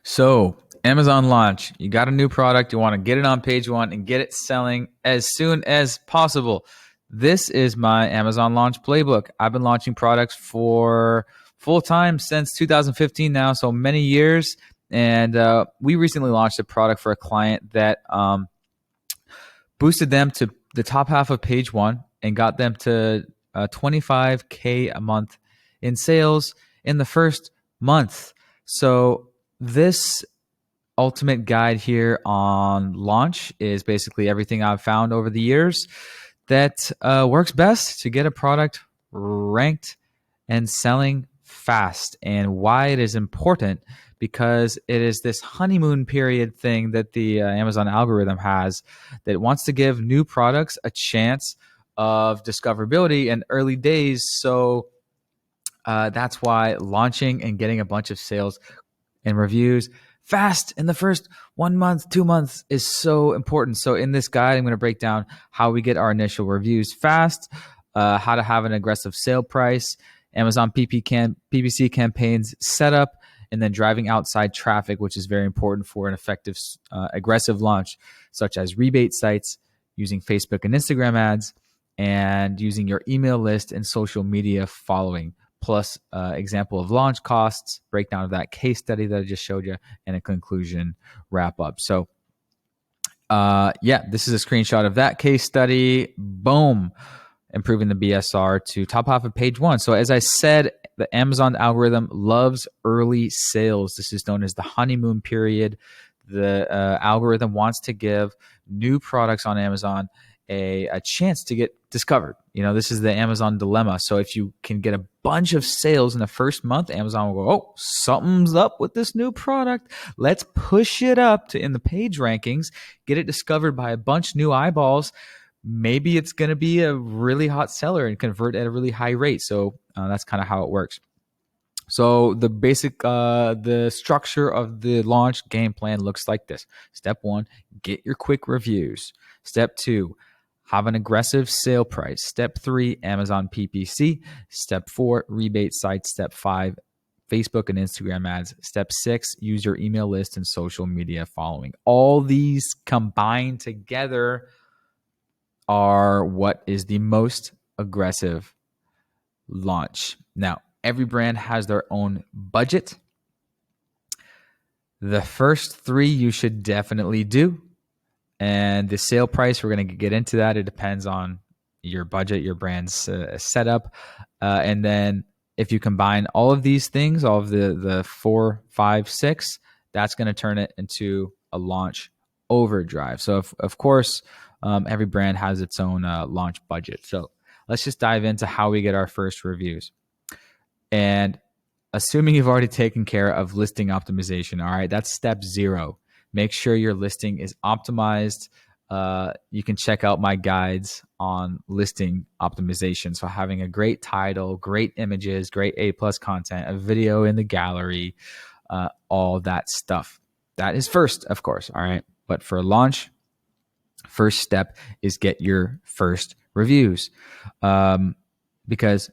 So, Amazon launch. You got a new product. You want to get it on page one and get it selling as soon as possible. This is my Amazon launch playbook. I've been launching products for full time since 2015 now, so many years. And we recently launched a product for a client that boosted them to the top half of page one and got them to 25K a month in sales in the first month. So, this ultimate guide here on launch is basically everything I've found over the years that works best to get a product ranked and selling fast, and why it is important, because it is this honeymoon period thing that the Amazon algorithm has that wants to give new products a chance of discoverability in early days. So that's why launching and getting a bunch of sales and reviews fast in the first 1 month, 2 months is so important. So in this guide, I'm going to break down how we get our initial reviews fast, how to have an aggressive sale price, Amazon PPC campaigns setup, and then driving outside traffic, which is very important for an effective, aggressive launch, such as rebate sites, using Facebook and Instagram ads, and using your email list and social media following, plus example of launch costs, breakdown of that case study that I just showed you, and a conclusion wrap up. So this is a screenshot of that case study. Boom. Improving the BSR to top half of page one. So as I said, the Amazon algorithm loves early sales. This is known as the honeymoon period. The algorithm wants to give new products on Amazon a chance to get discovered. You know, this is the Amazon dilemma. So if you can get a bunch of sales in the first month, Amazon will go, oh, something's up with this new product. Let's push it up to in the page rankings, get it discovered by a bunch of new eyeballs. Maybe it's going to be a really hot seller and convert at a really high rate. So that's kind of how it works. So the basic, the structure of the launch game plan looks like this. Step one, get your quick reviews. Step two, have an aggressive sale price. Step three, Amazon PPC. Step four, rebate sites. Step five, Facebook and Instagram ads. Step six, use your email list and social media following. All these combined together are what is the most aggressive launch. Now, every brand has their own budget. The first three you should definitely do. And the sale price, we're going to get into that. It depends on your budget, your brand's setup. And then if you combine all of these things, all of the 4, 5, 6, that's going to turn it into a launch overdrive. So of course, every brand has its own launch budget. So let's just dive into how we get our first reviews. And assuming you've already taken care of listing optimization, all right, that's step 0. Make sure your listing is optimized. You can check out my guides on listing optimization. So having a great title, great images, great A+ content, a video in the gallery, all that stuff. That is first, of course, all right? But for launch, first step is get your first reviews, because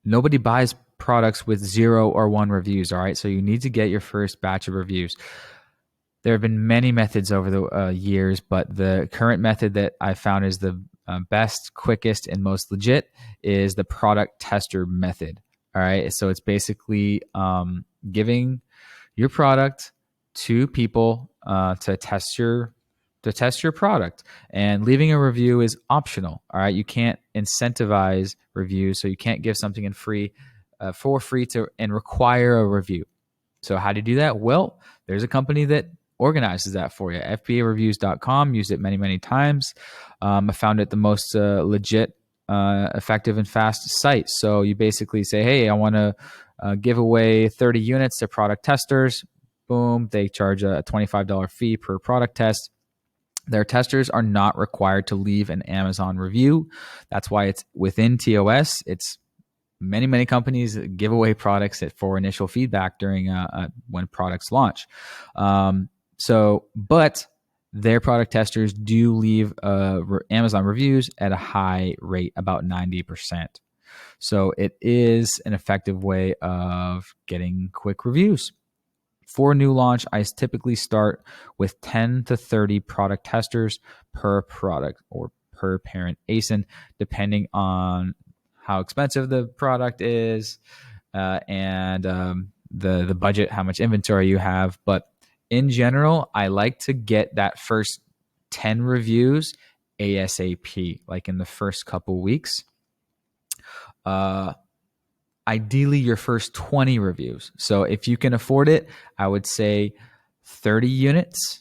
nobody buys products with 0 or 1 reviews, all right? So you need to get your first batch of reviews. There have been many methods over the years, but the current method that I found is the best, quickest, and most legit is the product tester method, all right? So it's basically giving your product to people to test your product, and leaving a review is optional. All right, you can't incentivize reviews, so you can't give something in free for free and require a review. So how do you do that? Well, there's a company that organizes that for you. FBAreviews.com. Used it many times. I found it the most legit, effective, and fast site. So you basically say, hey, I want to give away 30 units to product testers. Boom, they charge a $25 fee per product test. Their testers are not required to leave an Amazon review. That's why it's within TOS. It's many companies give away products for initial feedback during when products launch. But their product testers do leave Amazon reviews at a high rate, about 90%. So it is an effective way of getting quick reviews. For a new launch, I typically start with 10 to 30 product testers per product or per parent ASIN, depending on how expensive the product is and the budget, how much inventory you have. But in general, I like to get that first 10 reviews ASAP, like in the first couple weeks. Ideally, your first 20 reviews. So if you can afford it, I would say 30 units.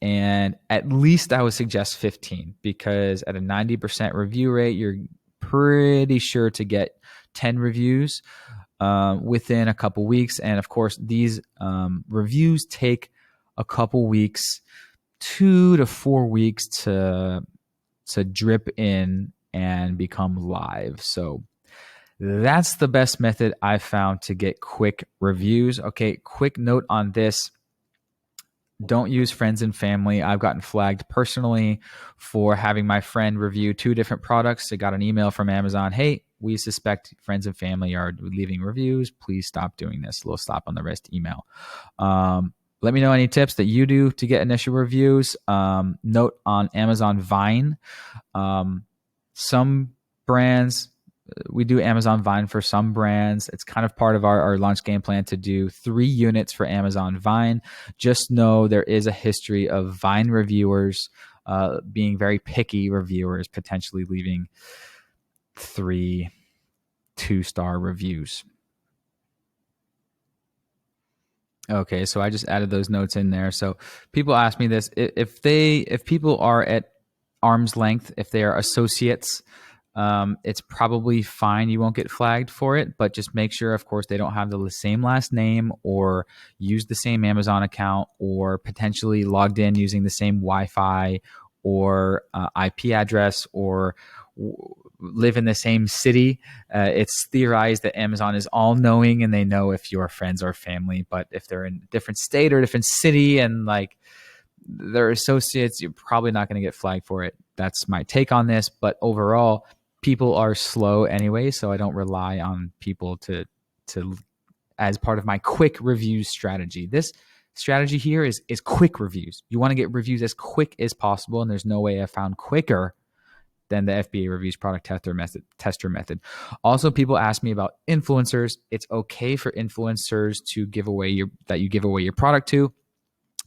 And at least I would suggest 15, because at a 90% review rate, you're pretty sure to get 10 reviews within a couple weeks. And of course, these reviews take a couple weeks, 2 to 4 weeks to drip in and become live. So that's the best method I've found to get quick reviews. Okay, quick note on this. Don't use friends and family. I've gotten flagged personally for having my friend review 2 different products. I got an email from Amazon. Hey, we suspect friends and family are leaving reviews. Please stop doing this. A little slap on the wrist email. Let me know any tips that you do to get initial reviews. Note on Amazon Vine. Some brands, we do Amazon Vine for some brands. It's kind of part of our launch game plan to do 3 units for Amazon Vine. Just know there is a history of Vine reviewers being very picky reviewers, potentially leaving 3 2-star reviews. Okay, so I just added those notes in there. So people ask me this: if people are at arm's length, if they are associates, it's probably fine. You won't get flagged for it, but just make sure, of course, they don't have the same last name or use the same Amazon account or potentially logged in using the same Wi-Fi or IP address or live in the same city. It's theorized that Amazon is all knowing and they know if you're friends or family, but if they're in a different state or different city and like they're associates, you're probably not going to get flagged for it. That's my take on this. But overall, people are slow anyway, so I don't rely on people to as part of my quick reviews strategy. This strategy here is quick reviews. You want to get reviews as quick as possible, and there's no way I found quicker than the FBA reviews product tester method. Also, people ask me about influencers. It's okay for influencers to give away your product to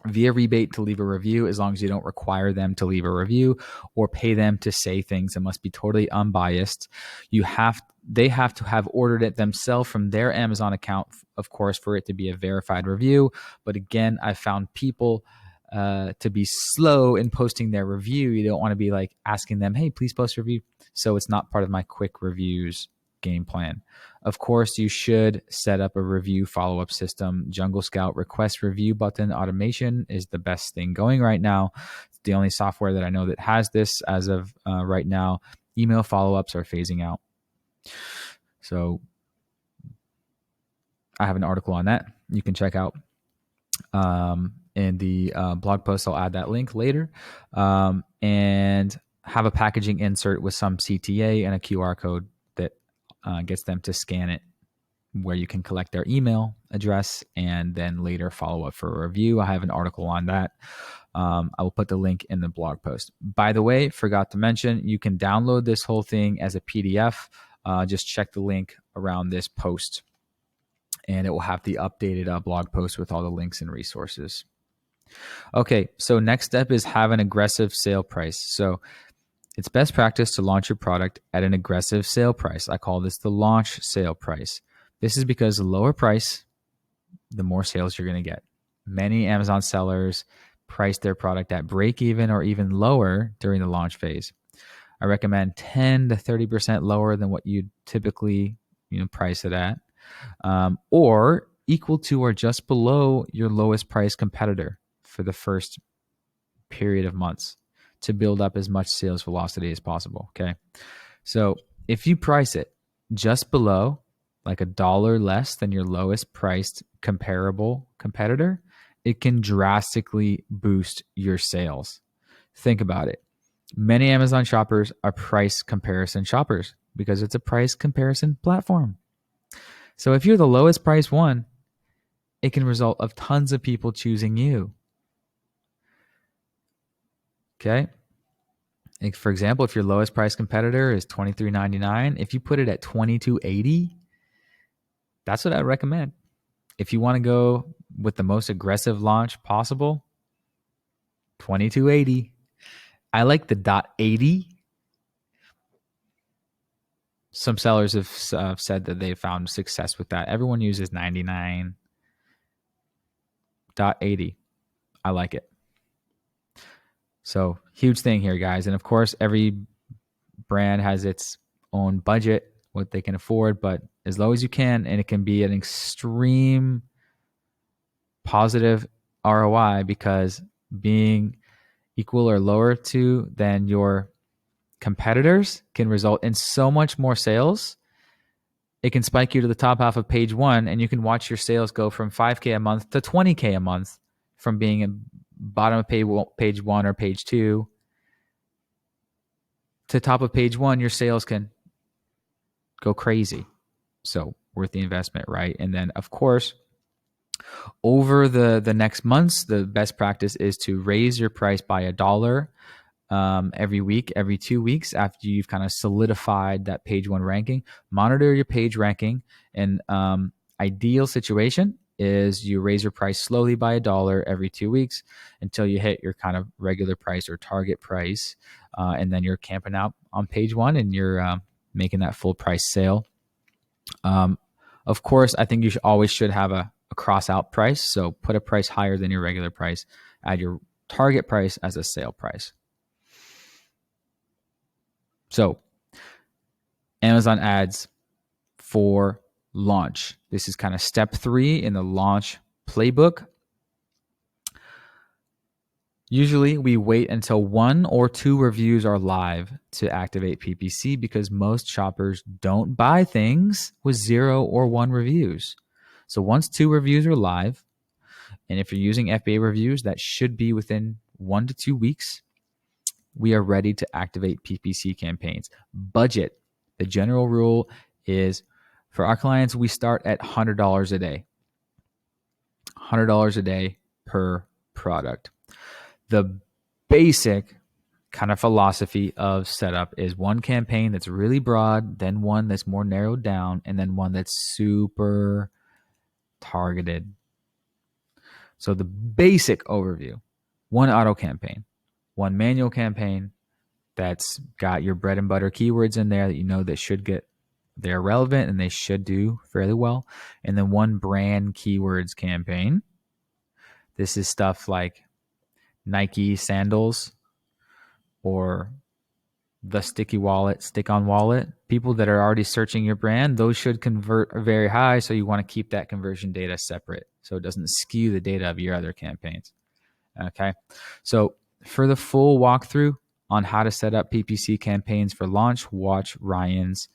via Rebate to leave a review, as long as you don't require them to leave a review or pay them to say things. It must be totally unbiased. They have to have ordered it themselves from their Amazon account, of course, for it to be a verified review. But again, I found people to be slow in posting their review. You don't want to be like asking them, hey, please post a review. So it's not part of my quick reviews game plan. Of course, you should set up a review follow-up system. Jungle Scout request review button automation is the best thing going right now. It's the only software that I know that has this as of right now. Email follow-ups are phasing out. So I have an article on that you can check out. In the blog post, I'll add that link later, and have a packaging insert with some CTA and a QR code that gets them to scan it, where you can collect their email address and then later follow up for a review. I have an article on that. I will put the link in the blog post. By the way, forgot to mention, you can download this whole thing as a PDF. Just check the link around this post, and it will have the updated blog post with all the links and resources. Okay, so next step is have an aggressive sale price. So it's best practice to launch your product at an aggressive sale price. I call this the launch sale price. This is because the lower price, the more sales you're going to get. Many Amazon sellers price their product at break even or even lower during the launch phase. I recommend 10 to 30% lower than what you'd typically price it at, or equal to or just below your lowest price competitor for the first period of months to build up as much sales velocity as possible. Okay. So if you price it just below, like $1 less than your lowest priced comparable competitor, it can drastically boost your sales. Think about it. Many Amazon shoppers are price comparison shoppers because it's a price comparison platform. So if you're the lowest price one it can result of tons of people choosing you. Okay. Like for example, if your lowest price competitor is $23.99, if you put it at $22.80, that's what I recommend. If you want to go with the most aggressive launch possible, $22.80. I like the .80. Some sellers have said that they found success with that. Everyone uses 99. .80. I like it. So huge thing here, guys. And of course, every brand has its own budget, what they can afford, but as low as you can, and it can be an extreme positive ROI, because being equal or lower to than your competitors can result in so much more sales. It can spike you to the top half of page one, and you can watch your sales go from 5K a month to 20K a month from being in bottom of page one or page two to top of page one. Your sales can go crazy. So worth the investment, right? And then, of course, over the next months, the best practice is to raise your price by $1 every week, every 2 weeks after you've kind of solidified that page one ranking. Monitor your page ranking. And ideal situation is you raise your price slowly by $1 every 2 weeks until you hit your kind of regular price or target price. And then you're camping out on page one and you're making that full price sale. Of course, I think you should have a cross out price. So put a price higher than your regular price, add your target price as a sale price. So Amazon ads for launch. This is kind of step 3 in the launch playbook. Usually we wait until 1 or 2 reviews are live to activate PPC, because most shoppers don't buy things with 0 or 1 reviews. So once 2 reviews are live, and if you're using FBA reviews, that should be within 1 to 2 weeks, we are ready to activate PPC campaigns. Budget. The general rule is for our clients, we start at $100 a day. $100 a day per product. The basic kind of philosophy of setup is one campaign that's really broad, then one that's more narrowed down, and then one that's super targeted. So the basic overview: one auto campaign, one manual campaign that's got your bread and butter keywords in there that you know that they're relevant and they should do fairly well, and then one brand keywords campaign. This is stuff like Nike sandals or the stick-on wallet. People that are already searching your brand, those should convert very high. So you want to keep that conversion data separate so it doesn't skew the data of your other campaigns. Okay. So for the full walkthrough on how to set up PPC campaigns for launch, watch Ryan's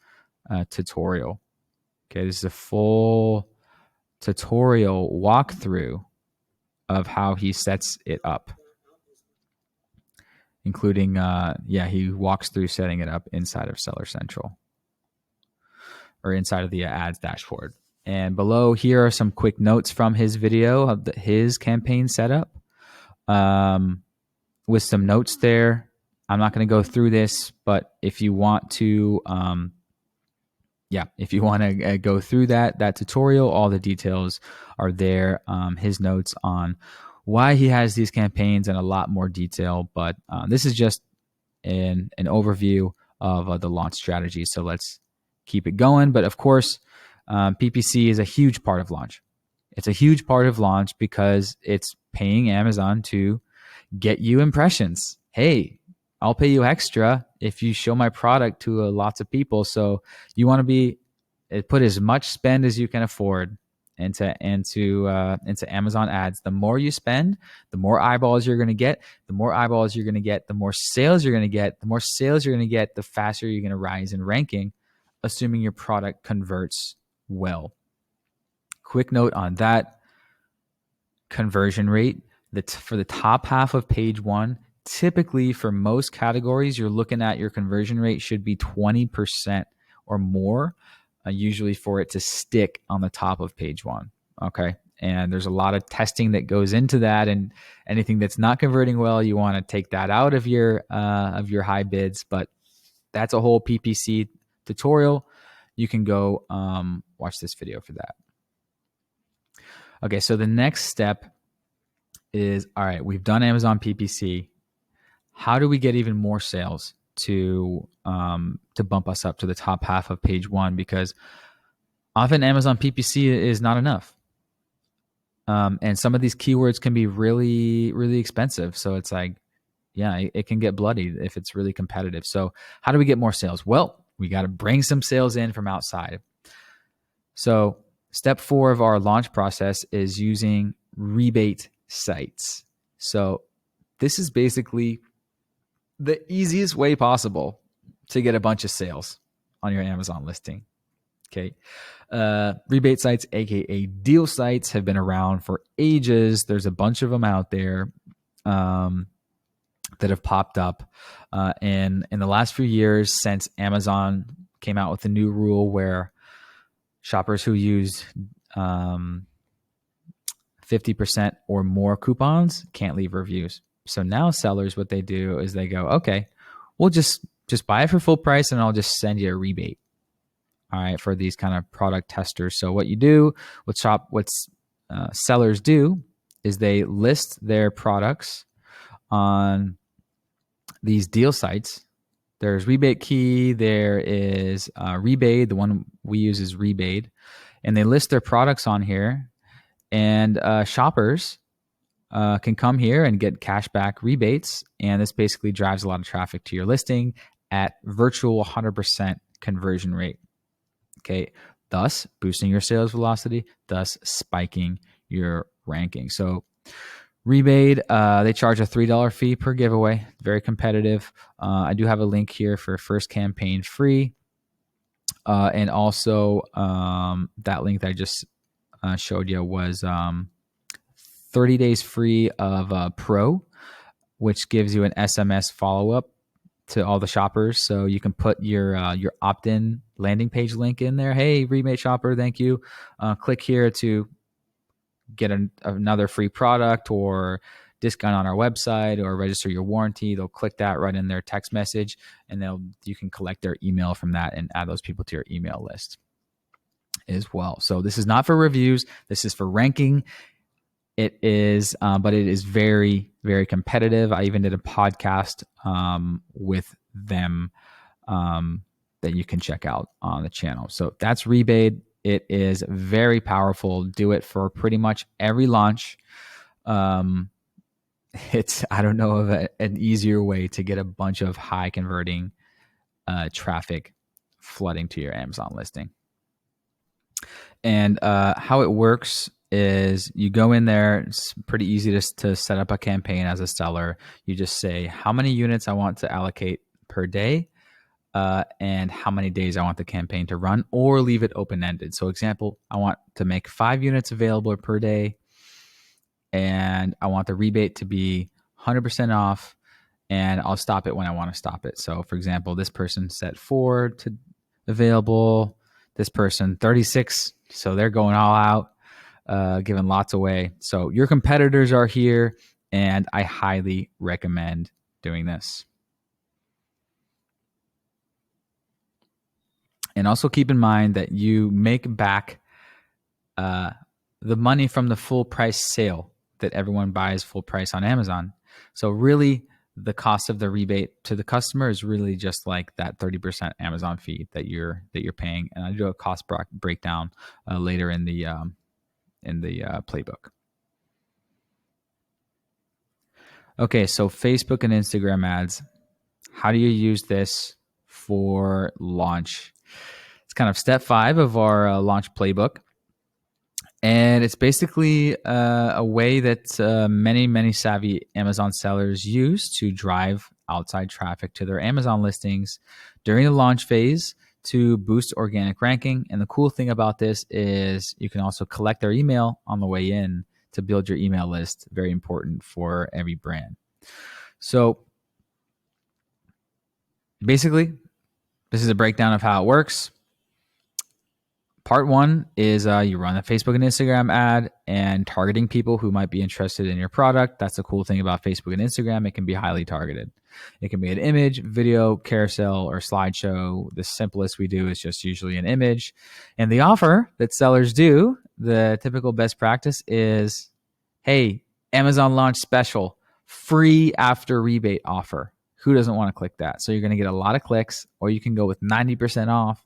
tutorial. Okay. This is a full tutorial walkthrough of how he sets it up, including, he walks through setting it up inside of Seller Central or inside of the ads dashboard. And below here are some quick notes from his video of his campaign setup, with some notes there. I'm not going to go through this, but if you want to, go through that tutorial, all the details are there. His notes on why he has these campaigns in a lot more detail, but this is just an overview of the launch strategy. So let's keep it going. But of course, PPC is a huge part of launch. It's a huge part of launch because it's paying Amazon to get you impressions. Hey, I'll pay you extra if you show my product to lots of people. So you want to put as much spend as you can afford into Amazon ads. The more you spend, the more eyeballs you're going to get. The more eyeballs you're going to get, the more sales you're going to get. The more sales you're going to get, the faster you're going to rise in ranking, assuming your product converts well. Quick note on that: conversion rate. For the top half of page one, typically for most categories, you're looking at your conversion rate should be 20% or more, usually for it to stick on the top of page one. Okay. And there's a lot of testing that goes into that, and anything that's not converting well, you want to take that out of your high bids. But that's a whole PPC tutorial. You can go watch this video for that. Okay, so the next step is, all right, we've done Amazon PPC. How do we get even more sales to bump us up to the top half of page one? Because often Amazon PPC is not enough. And some of these keywords can be really, really expensive. So it's like, yeah, it can get bloody if it's really competitive. So how do we get more sales? Well, we got to bring some sales in from outside. So step 4 of our launch process is using rebate sites. So this is basically the easiest way possible to get a bunch of sales on your Amazon listing. Okay. Rebate sites, aka deal sites, have been around for ages. There's a bunch of them out there that have popped up. And in the last few years, since Amazon came out with a new rule where shoppers who use 50% or more coupons can't leave reviews. So now sellers, what they do is they go, okay, we'll just buy it for full price and I'll just send you a rebate. All right, for these kind of product testers. So what you do, what sellers do is they list their products on these deal sites. There's Rebate Key, there is Rebate, the one we use is Rebate, and they list their products on here, and shoppers can come here and get cashback rebates, and this basically drives a lot of traffic to your listing at virtual 100% conversion rate. Okay, thus boosting your sales velocity, thus spiking your ranking. So Rebate, they charge a $3 fee per giveaway. Very competitive. I do have a link here for first campaign free. And also that link that I just showed you was 30 days free of Pro, which gives you an SMS follow-up to all the shoppers. So you can put your opt-in landing page link in there. Hey, Rebate shopper, thank you. Click here to get another free product or discount on our website or register your warranty. They'll click that right in their text message, and you can collect their email from that and add those people to your email list as well. So this is not for reviews. This is for ranking. It is, but it is very, very competitive. I even did a podcast with them that you can check out on the channel. So that's Rebate. It is very powerful. Do it for pretty much every launch. I don't know of an easier way to get a bunch of high converting traffic flooding to your Amazon listing. And how it works is you go in there. It's pretty easy to set up a campaign as a seller. You just say how many units I want to allocate per day. And how many days I want the campaign to run, or leave it open-ended. So example, I want to make 5 units available per day, and I want the rebate to be 100% off, and I'll stop it when I want to stop it. So for example, this person set 4 to available, this person 36, so they're going all out, giving lots away. So your competitors are here, and I highly recommend doing this. And also keep in mind that you make back the money from the full price sale that everyone buys full price on Amazon. So really the cost of the rebate to the customer is really just like that 30% Amazon fee that you're paying. And I do a cost breakdown later in the playbook. Okay, so Facebook and Instagram ads. How do you use this for launch? It's kind of step 5 of our launch playbook. And it's basically a way that many savvy Amazon sellers use to drive outside traffic to their Amazon listings during the launch phase to boost organic ranking. And the cool thing about this is you can also collect their email on the way in to build your email list. Very important for every brand. So basically, this is a breakdown of how it works. Part one is you run a Facebook and Instagram ad and targeting people who might be interested in your product. That's the cool thing about Facebook and Instagram. It can be highly targeted. It can be an image, video, carousel, or slideshow. The simplest we do is just usually an image. And the offer that sellers do, the typical best practice is, hey, Amazon launch special, free after rebate offer. Who doesn't want to click that? So you're going to get a lot of clicks, or you can go with 90% off.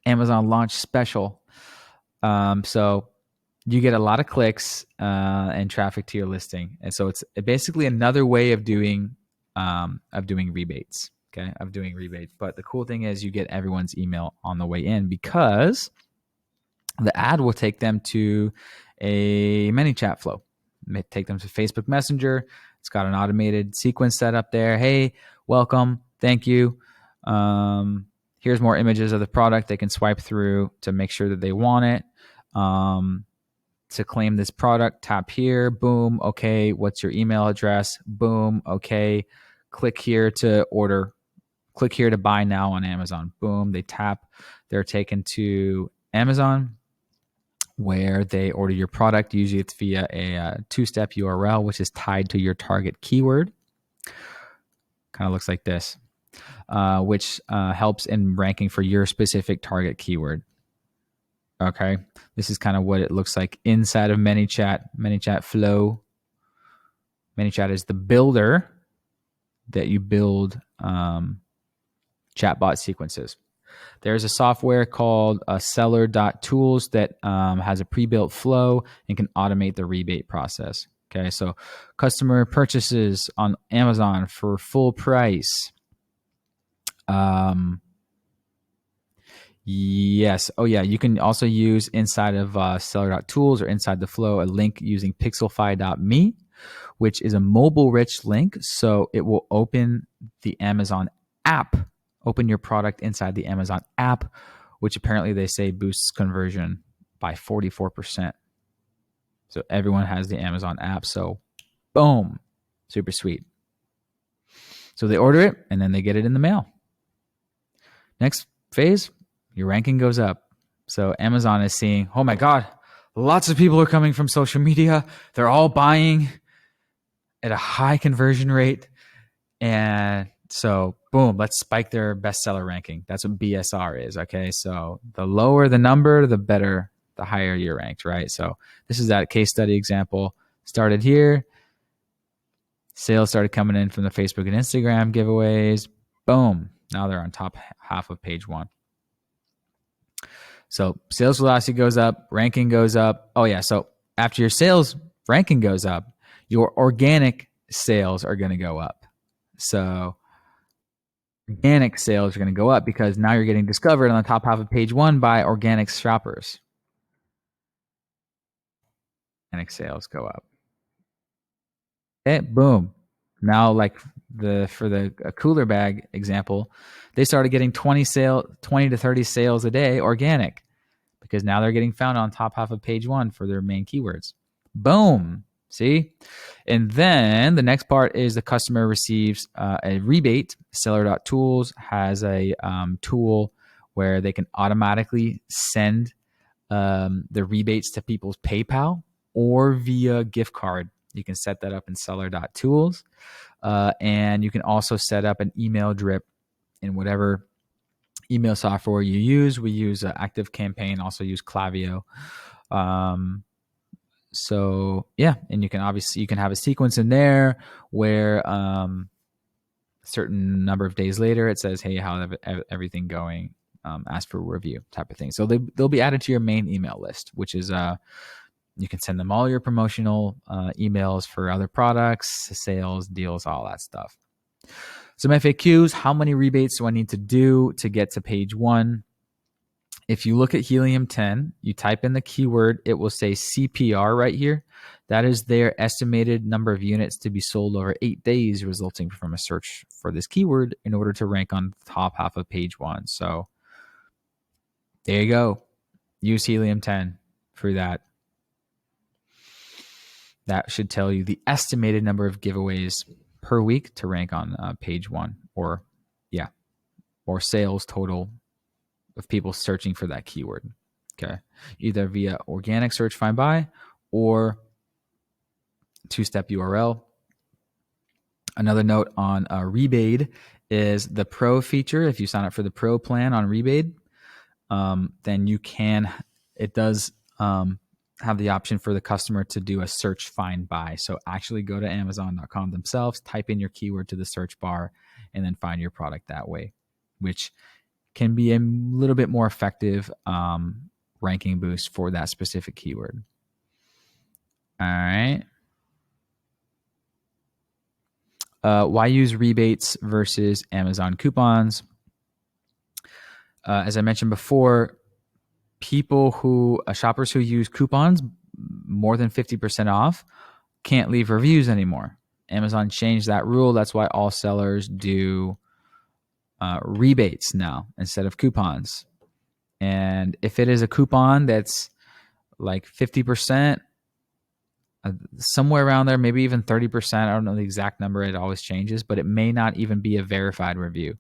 Amazon launch special. So you get a lot of clicks and traffic to your listing. And so it's basically another way of doing rebates. Okay, of doing rebates. But the cool thing is you get everyone's email on the way in, because the ad will take them to a ManyChat flow. Take them to Facebook Messenger. It's got an automated sequence set up there. Hey, welcome. Thank you. Here's more images of the product. They can swipe through to make sure that they want it. To claim this product, tap here. Boom. Okay. What's your email address? Boom. Okay. Click here to order. Click here to buy now on Amazon. Boom. They tap. They're taken to Amazon, where they order your product. Usually it's via a two-step URL, which is tied to your target keyword. Kind of looks like this. Which helps in ranking for your specific target keyword. Okay, this is kind of what it looks like inside of ManyChat flow. ManyChat is the builder that you build chatbot sequences. There's a software called seller.tools that has a pre-built flow and can automate the rebate process. Okay, so customer purchases on Amazon for full price. Yes. Oh yeah. You can also use inside of seller.tools or inside the flow a link using pixelfy.me, which is a mobile rich link. So it will open the Amazon app, open your product inside the Amazon app, which apparently they say boosts conversion by 44%. So everyone has the Amazon app. So boom, super sweet. So they order it and then they get it in the mail. Next phase, your ranking goes up. So Amazon is seeing, oh my God, lots of people are coming from social media. They're all buying at a high conversion rate. And so boom, let's spike their bestseller ranking. That's what BSR is. Okay. So the lower the number, the better, the higher you're ranked, right? So this is that case study example. Started here. Sales started coming in from the Facebook and Instagram giveaways. Boom. Now they're on top half of page one. So sales velocity goes up, ranking goes up. Oh yeah, so after your sales ranking goes up, your organic sales are going to go up. So organic sales are going to go up because now you're getting discovered on the top half of page one by organic shoppers. Organic sales go up. Okay, boom. Now, like for the cooler bag example, they started getting 20 to 30 sales a day organic, because now they're getting found on top half of page one for their main keywords. Boom. See? And then the next part is the customer receives a rebate. Seller.tools has a tool where they can automatically send the rebates to people's PayPal or via gift card. You can set that up in seller.tools. And you can also set up an email drip in whatever email software you use. We use ActiveCampaign, also use Klaviyo. So yeah, and you can have a sequence in there where a certain number of days later it says, hey, how's everything going? Ask for a review type of thing. So they'll be added to your main email list, which is you can send them all your promotional emails for other products, sales, deals, all that stuff. Some FAQs, how many rebates do I need to do to get to page one? If you look at Helium 10, you type in the keyword, it will say CPR right here. That is their estimated number of units to be sold over 8 days resulting from a search for this keyword in order to rank on the top half of page one. So there you go. Use Helium 10 for that. That should tell you the estimated number of giveaways per week to rank on page one, or sales total of people searching for that keyword. Okay. Either via organic search find by or two-step URL. Another note on Rebate is the Pro feature. If you sign up for the Pro plan on Rebate, then it does have the option for the customer to do a search find by. So actually go to Amazon.com themselves, type in your keyword to the search bar, and then find your product that way, which can be a little bit more effective ranking boost for that specific keyword. All right. Why use rebates versus Amazon coupons? As I mentioned before, shoppers who use coupons more than 50% off can't leave reviews anymore. Amazon changed that rule. That's why all sellers do rebates now instead of coupons. And if it is a coupon that's like 50%, somewhere around there, maybe even 30%, I don't know the exact number, it always changes, but it may not even be a verified review.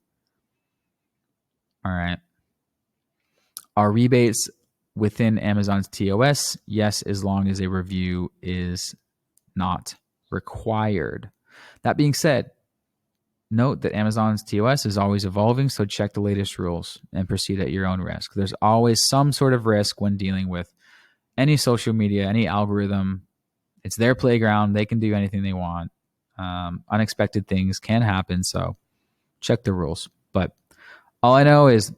All right. Are rebates within Amazon's TOS? Yes, as long as a review is not required. That being said, note that Amazon's TOS is always evolving, so check the latest rules and proceed at your own risk. There's always some sort of risk when dealing with any social media, any algorithm. It's their playground. They can do anything they want. Unexpected things can happen, so check the rules. But all I know is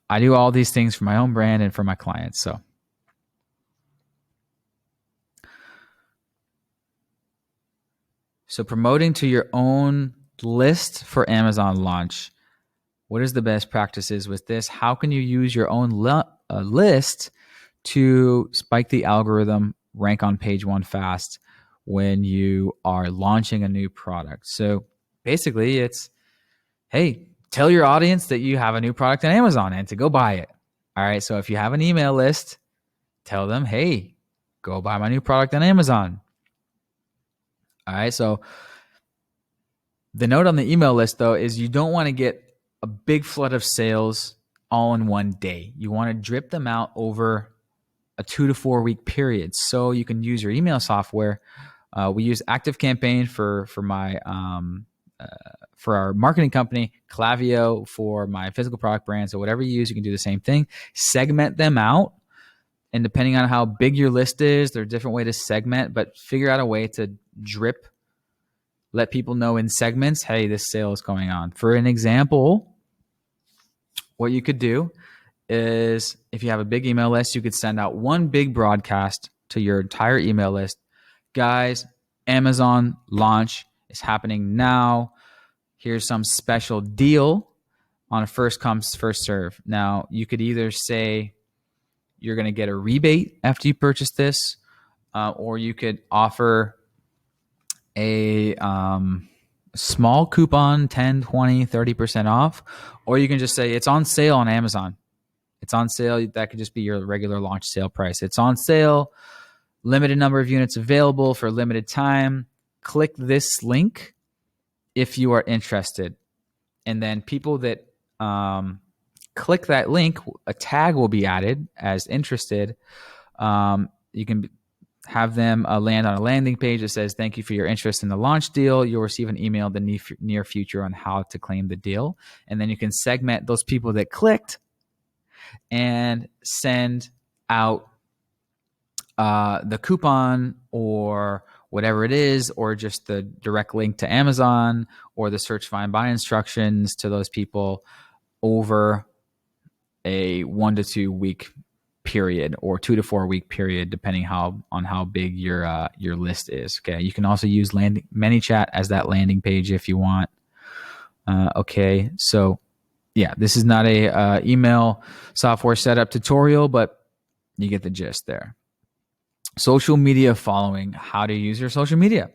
I do all these things for my own brand and for my clients. So promoting to your own list for Amazon launch. What is the best practices with this? How can you use your own list to spike the algorithm, rank on page one fast when you are launching a new product? So basically it's, hey, tell your audience that you have a new product on Amazon and to go buy it. All right. So if you have an email list, tell them, hey, go buy my new product on Amazon. All right. So the note on the email list, though, is you don't want to get a big flood of sales all in one day. You want to drip them out over a 2 to 4 week period so you can use your email software. We use ActiveCampaign for our marketing company, Klaviyo for my physical product brand. So whatever you use, you can do the same thing. Segment them out. And depending on how big your list is, there are different ways to segment, but figure out a way to drip, let people know in segments, hey, this sale is going on. For an example, what you could do is if you have a big email list, you could send out one big broadcast to your entire email list. Guys, Amazon launch is happening now. Here's some special deal on a first come, first serve. Now, you could either say you're going to get a rebate after you purchase this, or you could offer a small coupon, 10, 20, 30% off, or you can just say it's on sale on Amazon. It's on sale. That could just be your regular launch sale price. It's on sale, limited number of units available for a limited time. Click this link if you are interested. And then people that click that link, a tag will be added as interested. You can have them land on a landing page that says, thank you for your interest in the launch deal. You'll receive an email in the near future on how to claim the deal. And then you can segment those people that clicked and send out the coupon or whatever it is, or just the direct link to Amazon or the search find buy instructions to those people over a 1 to 2 week period or 2 to 4 week period, depending on how big your list is. Okay. You can also use ManyChat as that landing page if you want. Okay. So yeah, this is not a email software setup tutorial, but you get the gist there. Social media following, how to use your social media.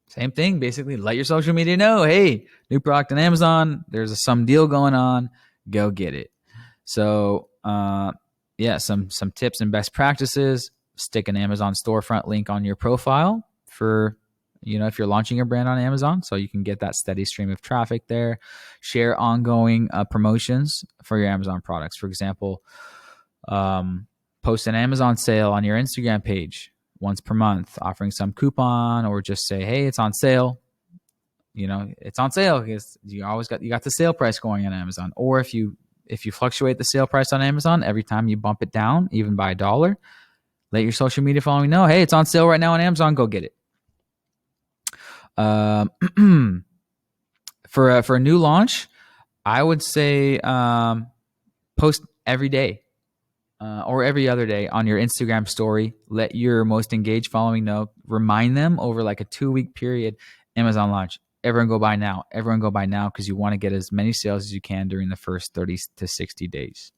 Same thing, basically let your social media know, hey, new product on Amazon, there's some deal going on, go get it. So some tips and best practices. Stick an Amazon storefront link on your profile for if you're launching your brand on Amazon, so you can get that steady stream of traffic there. Share ongoing promotions for your Amazon products. For example, post an Amazon sale on your Instagram page once per month, offering some coupon, or just say, hey, it's on sale. It's on sale because you got the sale price going on Amazon. Or if you fluctuate the sale price on Amazon, every time you bump it down, even by $1, let your social media following know, hey, it's on sale right now on Amazon. Go get it. For a new launch, I would say post every day or every other day on your Instagram story. Let your most engaged following know. Remind them over like a 2-week period, Amazon launch. Everyone go buy now. Everyone go buy now, because you want to get as many sales as you can during the first 30 to 60 days.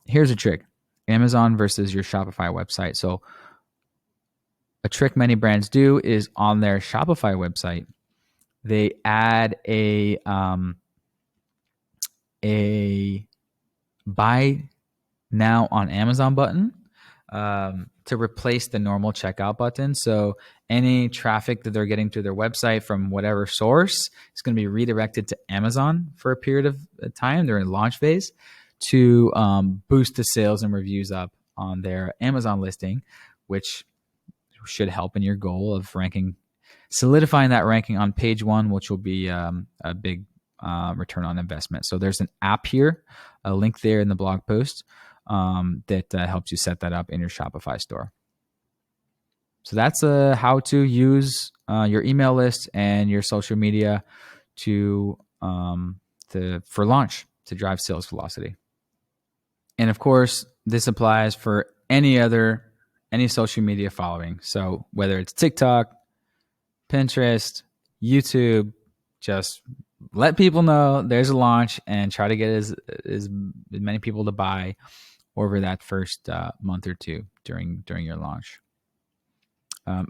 Here's a trick. Amazon versus your Shopify website. So a trick many brands do is on their Shopify website, they add a buy now on Amazon button to replace the normal checkout button. So any traffic that they're getting to their website from whatever source is going to be redirected to Amazon for a period of time during launch phase to boost the sales and reviews up on their Amazon listing, which should help in your goal of solidifying that ranking on page 1, which will be a big return on investment. So there's an app here, a link there in the blog post that helps you set that up in your Shopify store. So that's how to use your email list and your social media for launch to drive sales velocity. And of course, this applies for any social media following. So whether it's TikTok, Pinterest, YouTube, just let people know there's a launch and try to get as many people to buy over that first month or two during your launch.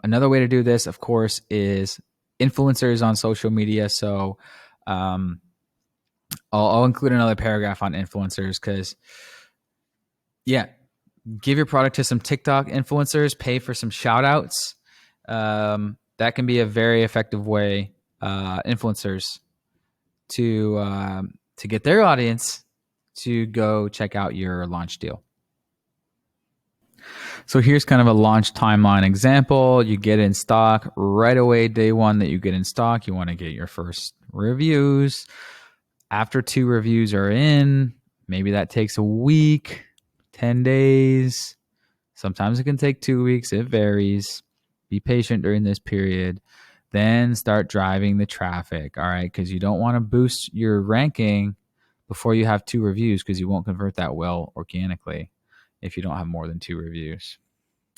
Another way to do this, of course, is influencers on social media. So I'll include another paragraph on influencers because, give your product to some TikTok influencers, pay for some shout outs. That can be a very effective way, influencers, to get their audience to go check out your launch deal. So here's kind of a launch timeline example. You get in stock right away. Day 1 that you get in stock, you want to get your first reviews. After 2 reviews are in, maybe that takes a week, 10 days. Sometimes it can take 2 weeks. It varies. Be patient during this period. Then start driving the traffic, all right? Because you don't want to boost your ranking before you have 2 reviews, because you won't convert that well organically if you don't have more than 2 reviews.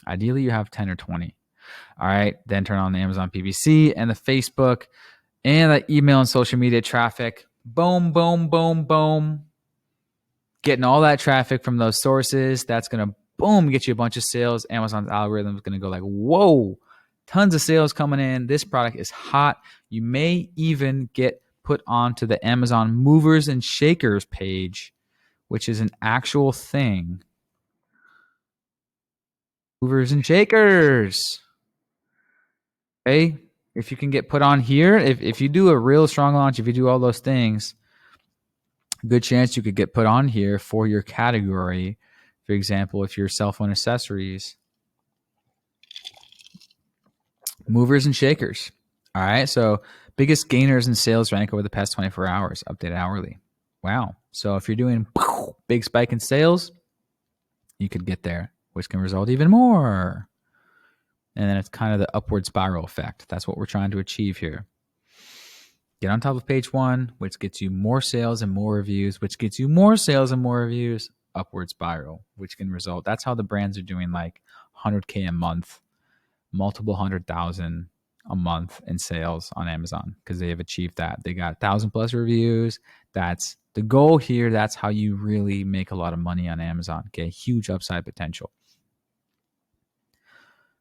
Ideally, you have 10 or 20. All right, then turn on the Amazon PPC and the Facebook and the email and social media traffic. Boom, boom, boom, boom. Getting all that traffic from those sources, that's going to, boom, get you a bunch of sales. Amazon's algorithm is going to go like, whoa, tons of sales coming in. This product is hot. You may even get put onto the Amazon movers and shakers page, which is an actual thing. Movers and shakers. Okay. If you can get put on here, if you do a real strong launch, if you do all those things, good chance you could get put on here for your category. For example, if you're cell phone accessories, movers and shakers. All right. So biggest gainers in sales rank over the past 24 hours, updated hourly. Wow. So if you're doing big spike in sales, you could get there, which can result even more. And then it's kind of the upward spiral effect. That's what we're trying to achieve here. Get on top of page 1, which gets you more sales and more reviews, which gets you more sales and more reviews, upward spiral, which can result. That's how the brands are doing like 100K a month, multiple 100,000 a month in sales on Amazon, because they have achieved that. They got 1,000+ reviews. That's the goal here. That's how you really make a lot of money on Amazon. Okay, huge upside potential.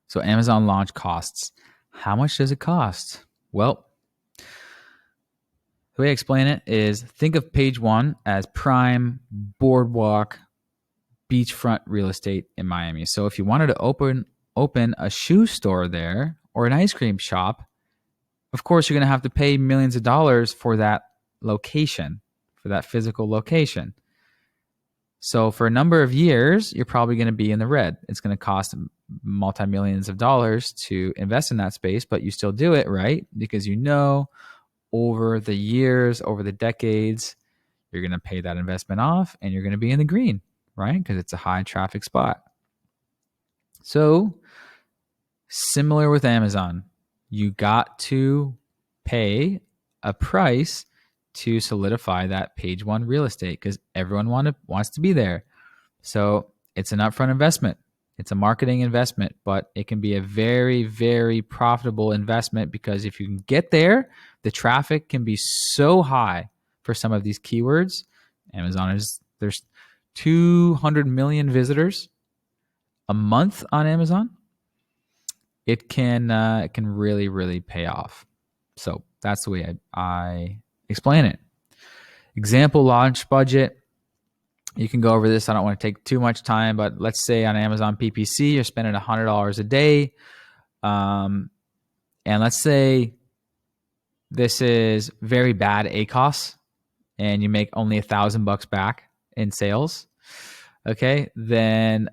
So Amazon launch costs. How much does it cost? Well, the way I explain it is, think of page 1 as prime boardwalk beachfront real estate in Miami. So if you wanted to open a shoe store there or an ice cream shop, of course, you're going to have to pay millions of dollars for that location, for that physical location. So for a number of years, you're probably going to be in the red. It's going to cost multi-millions of dollars to invest in that space, but you still do it, right? Because you know over the years, over the decades, you're going to pay that investment off and you're going to be in the green, right? Because it's a high traffic spot. So similar with Amazon, you got to pay a price to solidify that page one real estate because everyone wants to be there. So it's an upfront investment. It's a marketing investment, but it can be a very, very profitable investment because if you can get there, the traffic can be so high for some of these keywords. There's 200 million visitors a month on Amazon. It can really, really pay off. So that's the way I explain it. Example launch budget. You can go over this. I don't want to take too much time, but let's say on Amazon PPC, you're spending $100 a day. And let's say this is very bad ACOS and you make only $1,000 back in sales. Okay. Then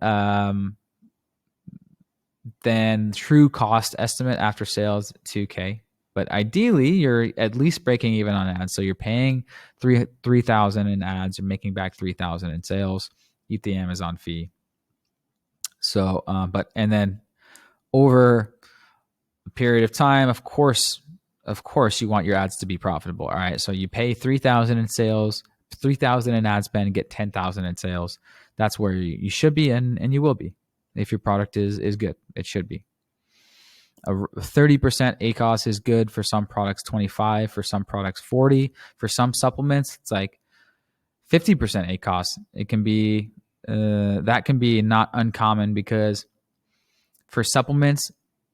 true cost estimate after sales, $2,000. But ideally, you're at least breaking even on ads. So you're paying $3,000 in ads, you're making back $3,000 in sales. Eat the Amazon fee. So, and then over a period of time, of course, you want your ads to be profitable. All right. So you pay $3,000 in sales, $3,000 in ad spend, get $10,000 in sales. That's where you should be, and you will be if your product is good. It should be. A 30% ACOS is good for some products, 25 for some products, 40 for some supplements. It's like 50% ACOS. It can be that can be not uncommon because for supplements,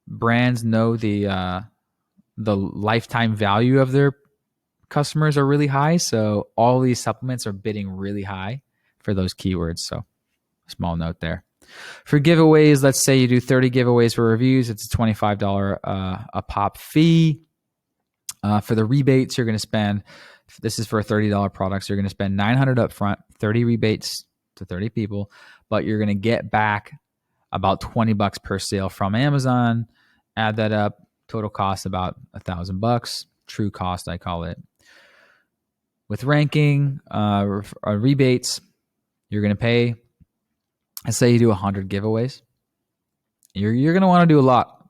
brands know the lifetime value of their customers are really high. So all these supplements are bidding really high for those keywords. So small note there. For giveaways, let's say you do 30 giveaways for reviews. It's a $25 a pop fee. For the rebates, you're going to spend, this is for a $30 product, so you're going to spend $900 up front, 30 rebates to 30 people, but you're going to get back about $20 per sale from Amazon. Add that up, total cost about $1,000. True cost, I call it. With ranking, rebates, you're going to pay, let's say you do 100 giveaways. You're going to want to do a lot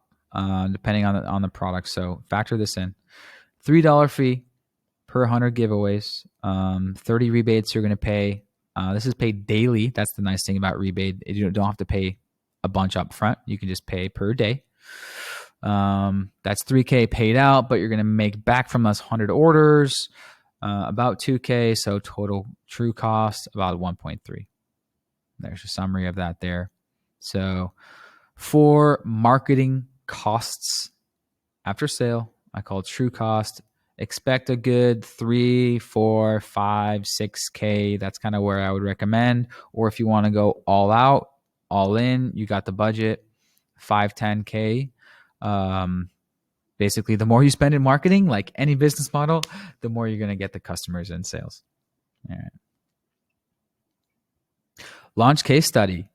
depending on the product. So factor this in. $3 fee per 100 giveaways. 30 rebates you're going to pay. This is paid daily. That's the nice thing about rebate. You don't have to pay a bunch up front. You can just pay per day. That's $3,000 paid out, but you're going to make back from those 100 orders about $2,000. So total true cost about 1.3. There's a summary of that there. So for marketing costs after sale, I call it true cost. Expect a good 3, 4, 5, 6K. That's kind of where I would recommend. Or if you want to go all out, all in, you got the budget, 5, 10K. Basically, the more you spend in marketing, like any business model, the more you're going to get the customers and sales. All right. Launch case study.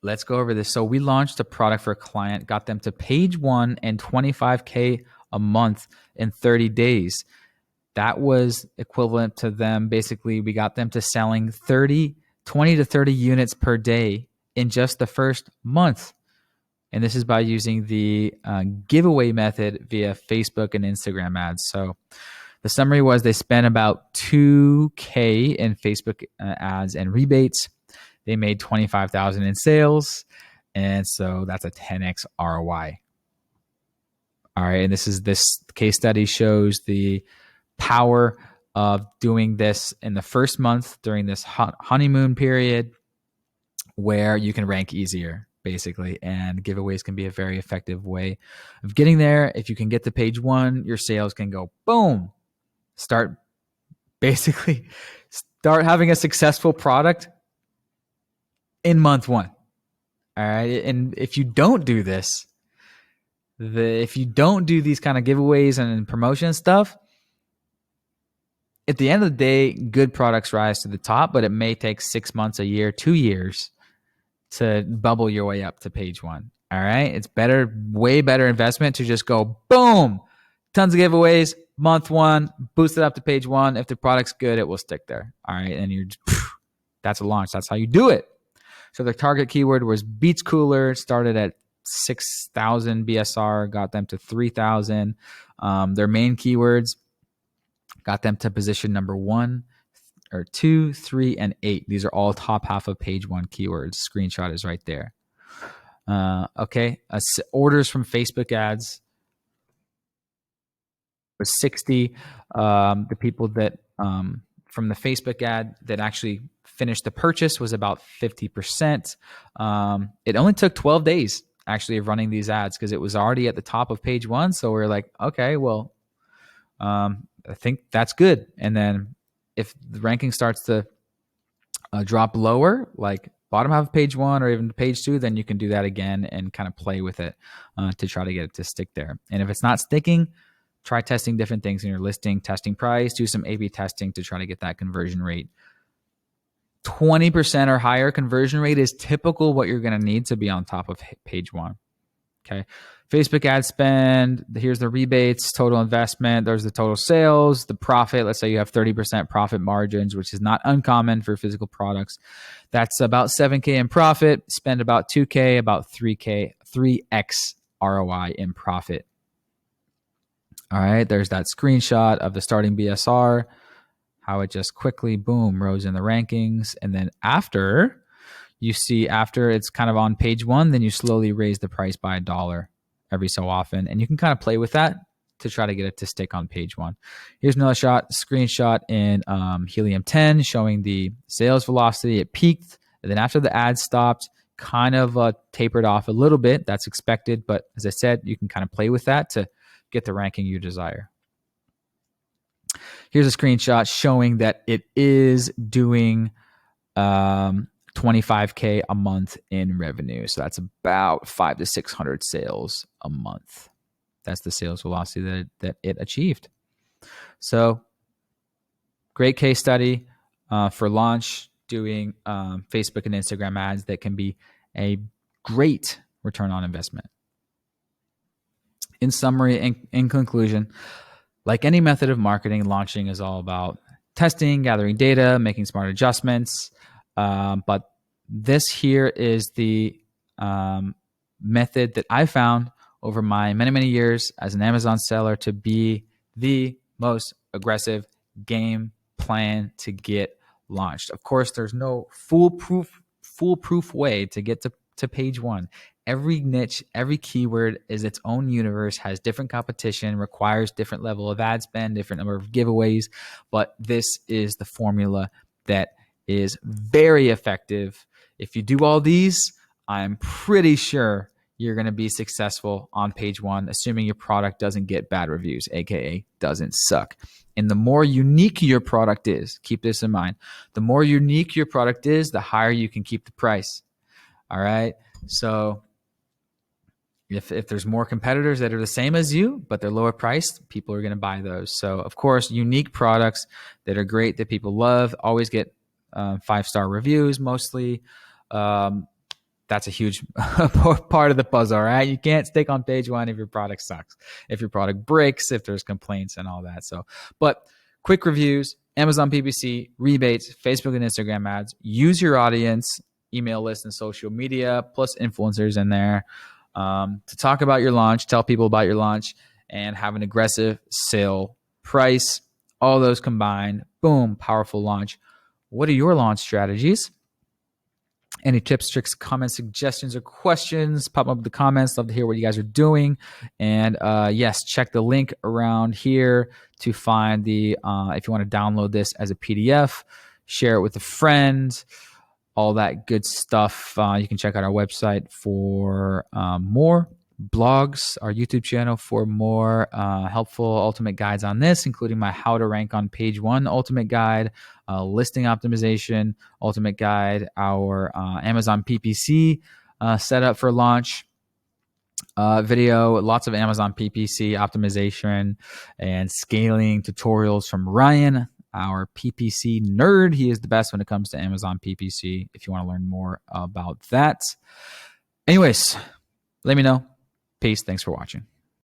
Let's go over this. So we launched a product for a client, got them to page 1 and $25K a month in 30 days. That was equivalent to them. Basically, we got them to selling 20 to 30 units per day in just the first month. And this is by using the giveaway method via Facebook and Instagram ads. So the summary was they spent about $2,000 in Facebook ads and rebates. They made $25,000 in sales. And so that's a 10x ROI. All right. And this case study shows the power of doing this in the first month during this honeymoon period where you can rank easier, basically. And giveaways can be a very effective way of getting there. If you can get to page 1, your sales can go boom. Start having a successful product in month 1. All right. And if you don't do this, if you don't do these kind of giveaways and promotion stuff, at the end of the day, good products rise to the top, but it may take 6 months, a year, 2 years to bubble your way up to page one. All right. It's better, way better investment to just go boom, tons of giveaways, month one, boost it up to page one. If the product's good, it will stick there. All right. And you're just, that's a launch. That's how you do it. So the target keyword was beach cooler, started at 6,000 BSR, got them to 3,000. Their main keywords got them to position number 1 or 2, 3, and 8. These are all top half of page one keywords. Screenshot is right there. Okay. Orders from Facebook ads was 60. The people that from the Facebook ad that actually finished the purchase was about 50%. It only took 12 days actually of running these ads because it was already at the top of page one. So we're like, okay, well, I think that's good. And then if the ranking starts to drop lower, like bottom half of page one or even page two, then you can do that again and kind of play with it to try to get it to stick there. And if it's not sticking, try testing different things in your listing, testing price, do some A/B testing to try to get that conversion rate. 20% or higher conversion rate is typical what you're going to need to be on top of page one. Okay. Facebook ad spend. Here's the rebates, total investment. There's the total sales, the profit. Let's say you have 30% profit margins, which is not uncommon for physical products. That's about 7K in profit. Spend about 2K, about 3X ROI in profit. All right. There's that screenshot of the starting BSR, how it just quickly, boom, rose in the rankings. And then after it's kind of on page one, then you slowly raise the price by $1 every so often. And you can kind of play with that to try to get it to stick on page one. Here's another screenshot in Helium 10 showing the sales velocity. It peaked. And then after the ad stopped, kind of tapered off a little bit. That's expected. But as I said, you can kind of play with that to get the ranking you desire. Here's a screenshot showing that it is doing 25K a month in revenue. So that's about 500 to 600 sales a month. That's the sales velocity that it achieved. So great case study for launch, doing Facebook and Instagram ads that can be a great return on investment. In summary, in conclusion, like any method of marketing, launching is all about testing, gathering data, making smart adjustments. But this here is the method that I found over my many, many years as an Amazon seller to be the most aggressive game plan to get launched. Of course, there's no foolproof way to get to page one. Every niche, every keyword is its own universe, has different competition, requires different level of ad spend, different number of giveaways. But this is the formula that is very effective. If you do all these, I'm pretty sure you're going to be successful on page one, assuming your product doesn't get bad reviews, aka doesn't suck. And the more unique your product is, keep this in mind, the more unique your product is, the higher you can keep the price. All right. So if there's more competitors that are the same as you, but they're lower priced, people are going to buy those. So of course, unique products that are great, that people love, always get 5-star reviews mostly. That's a huge part of the puzzle, right? You can't stick on page one if your product sucks, if your product breaks, if there's complaints and all that. So, but quick reviews, Amazon PPC, rebates, Facebook and Instagram ads, use your audience, email list and social media, plus influencers in there to talk about your launch, tell people about your launch, and have an aggressive sale price. All those combined, boom, powerful launch. What are your launch strategies? Any tips, tricks, comments, suggestions, or questions, pop up in the comments. Love to hear what you guys are doing. And yes, check the link around here to find the, if you want to download this as a PDF, share it with a friend, all that good stuff. You can check out our website for more blogs, our YouTube channel for more helpful ultimate guides on this, including my how to rank on page one ultimate guide, listing optimization ultimate guide, our Amazon PPC setup for launch, video, lots of Amazon PPC optimization and scaling tutorials from Ryan, our PPC nerd. He is the best when it comes to Amazon PPC if you want to learn more about that. Anyways, let me know. Peace. Thanks for watching.